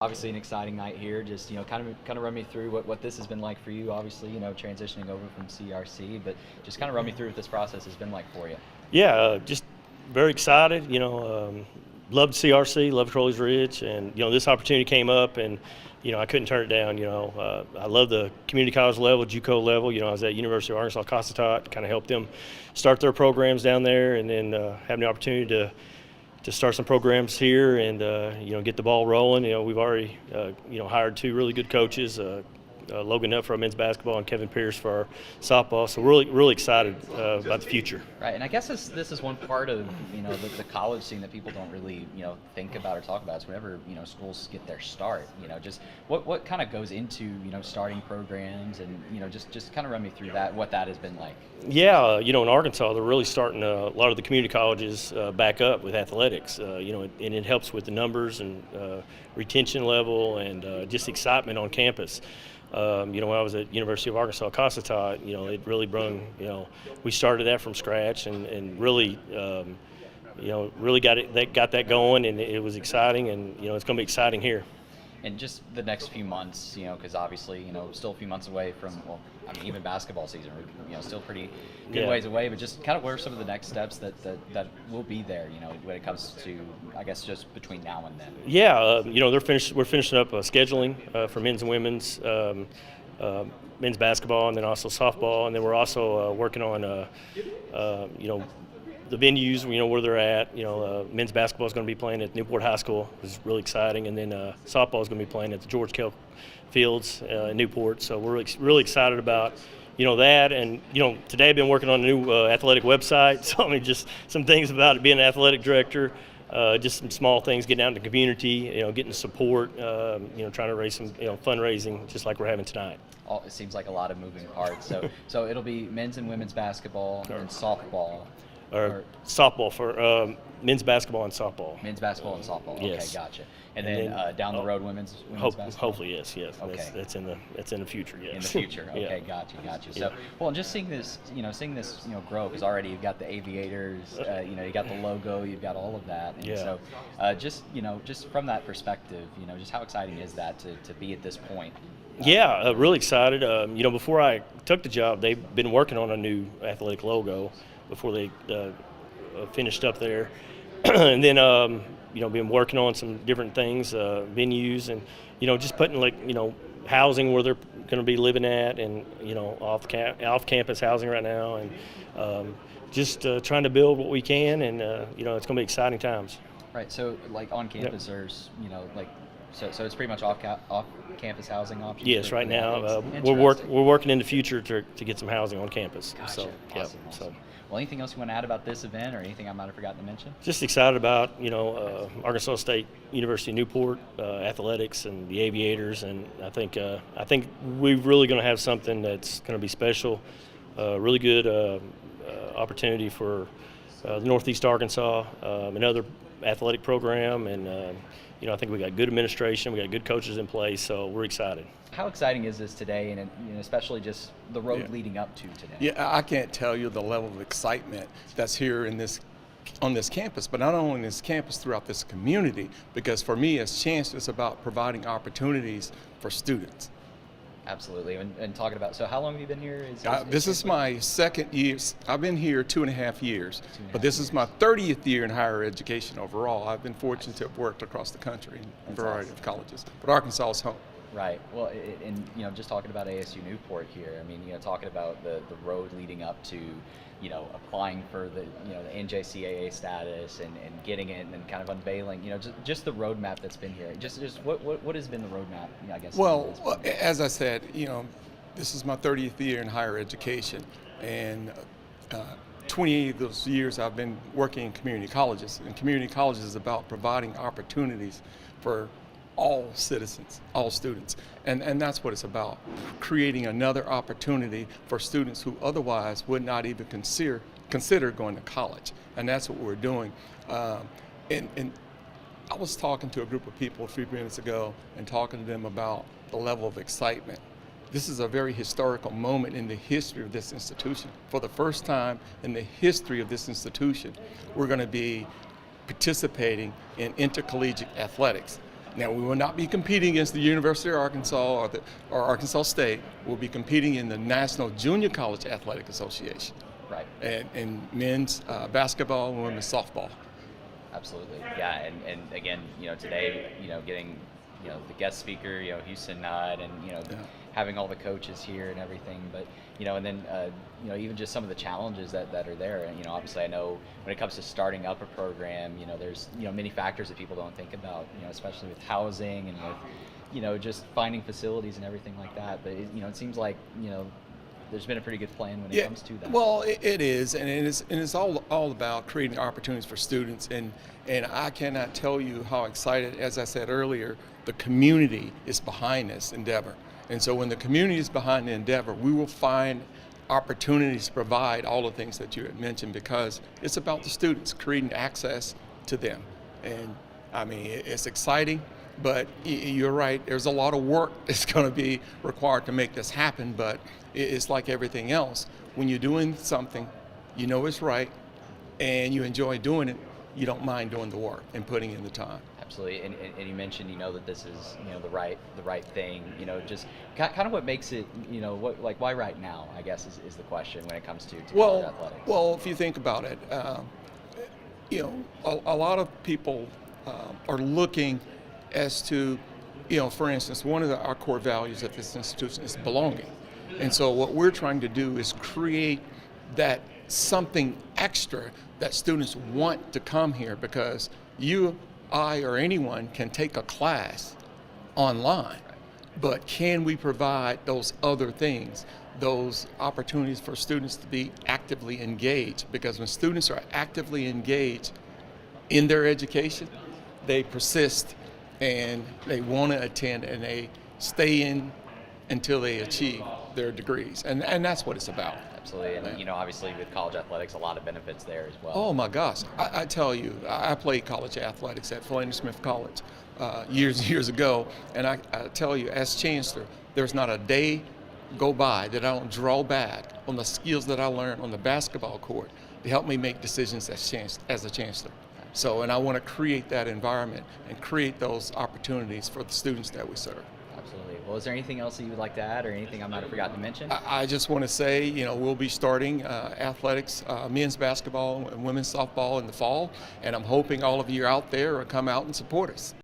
Obviously, an exciting night here. Just kind of run me through what this has been like for you. Obviously, transitioning over from CRC, but just kind of run me through what this process has been like for you. Yeah, just very excited. Loved CRC, loved Crowley's Ridge, and this opportunity came up, and I couldn't turn it down. I love the community college level, JUCO level. I was at University of Arkansas Costatotte, kind of helped them start their programs down there, and then having the opportunity to start some programs here and get the ball rolling. We've already hired two really good coaches, Logan Nutt for our men's basketball and Kevin Pierce for our softball. So we're really excited about the future. Right, and I guess this is one part of the college scene that people don't really think about or talk about. It's whenever schools get their start. Just what kind of goes into starting programs, and just kind of run me through that, what that has been like. Yeah, in Arkansas they're really starting a lot of the community colleges back up with athletics. And it helps with the numbers and retention level and just excitement on campus. When I was at University of Arkansas Costatotte, it really brung, we started that from scratch and really, really got that going, and it was exciting, and it's going to be exciting here. And just the next few months, because obviously, still a few months away from, even basketball season, we're, still pretty good ways away, but just kind of what are some of the next steps that will be there, when it comes to, I guess, just between now and then? Yeah, we're finishing up scheduling for men's and women's, men's basketball, and then also softball, and then we're also working on, the venues, where they're at. Men's basketball is going to be playing at Newport High School, which is really exciting, and then softball is going to be playing at the George Kell Fields in Newport. So we're really excited about that. And today I've been working on a new athletic website. So just some things about it, being an athletic director. Just some small things, getting out in the community, getting support, trying to raise some fundraising, just like we're having tonight. It seems like a lot of moving parts. So it'll be men's and women's basketball and softball. Or softball for men's basketball and softball. Men's basketball and softball. Yes. Okay, gotcha. And then down the road, women's basketball. Hopefully, yes. Okay. That's in the future. Yes. In the future. Okay, Yeah. gotcha. So, and just seeing this, grow, because already you've got the aviators, you got the logo, you've got all of that. And so, just from that perspective, just how exciting is that to be at this point? Yeah, really excited. Before I took the job, they've been working on a new athletic logo before they finished up there. And then, been working on some different things, venues, and, just putting housing where they're going to be living at, and, off-campus housing right now, and just trying to build what we can, and, it's going to be exciting times. Right, so on campus, there's, So it's pretty much off-campus housing options? Yes, right now. We're working in the future to get some housing on campus. Gotcha. So, Awesome. So. Well, anything else you want to add about this event, or anything I might have forgotten to mention? Just excited about, Arkansas State University Newport athletics and the aviators, and I think we're really going to have something that's going to be special. Really good opportunity for the Northeast Arkansas, another athletic program, and I think we got good administration, we got good coaches in place, so we're excited. How exciting is this today, and especially just the road leading up to today? Yeah, I can't tell you the level of excitement that's here on this campus, but not only in this campus, throughout this community, because for me as Chancellor, it's about providing opportunities for students. Absolutely, and talking about, so how long have you been here? This is my second year. I've been here 2.5 years, but this is my 30th year in higher education overall. I've been fortunate to have worked across the country in a variety of colleges, but Arkansas is home. Right. Well, and just talking about ASU Newport here, talking about the road leading up to, applying for the NJCAA status and getting it, and then kind of unveiling, just the roadmap that's been here. Just what has been the roadmap, I guess? Well, as I said, this is my 30th year in higher education, and 28 of those years I've been working in community colleges, and community colleges is about providing opportunities for all citizens, all students, and that's what it's about, creating another opportunity for students who otherwise would not even consider going to college, and that's what we're doing. And I was talking to a group of people a few minutes ago and talking to them about the level of excitement. This is a very historical moment in the history of this institution. For the first time in the history of this institution, we're going to be participating in intercollegiate athletics. Now, we will not be competing against the University of Arkansas or Arkansas State. We'll be competing in the National Junior College Athletic Association. Right. And men's basketball and women's softball. Absolutely. Yeah. And again, today, getting, the guest speaker, Houston Nutt, and, having all the coaches here and everything. But, and then, even just some of the challenges that are there. And, obviously I know when it comes to starting up a program, there's, many factors that people don't think about, especially with housing and with, just finding facilities and everything like that. But, it seems like, there's been a pretty good plan when it comes to that. Well, it is, and it's all about creating opportunities for students, and I cannot tell you how excited, as I said earlier, the community is behind this endeavor. And so when the community is behind the endeavor, we will find opportunities to provide all the things that you had mentioned, because it's about the students, creating access to them. And I mean, it's exciting, but you're right, there's a lot of work that's going to be required to make this happen, but it's like everything else. When you're doing something, you know it's right, and you enjoy doing it, you don't mind doing the work and putting in the time. Absolutely, and you mentioned, that this is, the right thing, just kind of what makes it, why right now, I guess is the question when it comes to college athletics. Well, if you think about it, a lot of people are looking as to, for instance, one of our core values at this institution is belonging. And so what we're trying to do is create that something extra that students want to come here, because you, I, or anyone can take a class online, but can we provide those other things, those opportunities for students to be actively engaged? Because when students are actively engaged in their education, they persist and they want to attend, and they stay in until they achieve their degrees, and that's what it's about. Absolutely, and obviously with college athletics, a lot of benefits there as well. Oh my gosh, I tell you, I played college athletics at Phillips and Smith College years ago, and I tell you, as chancellor, there's not a day go by that I don't draw back on the skills that I learned on the basketball court to help me make decisions as a chancellor. So, and I want to create that environment and create those opportunities for the students that we serve. Absolutely. Well, is there anything else that you would like to add, or anything I might have forgotten to mention? I just want to say, we'll be starting athletics, men's basketball and women's softball in the fall, and I'm hoping all of you out there will come out and support us.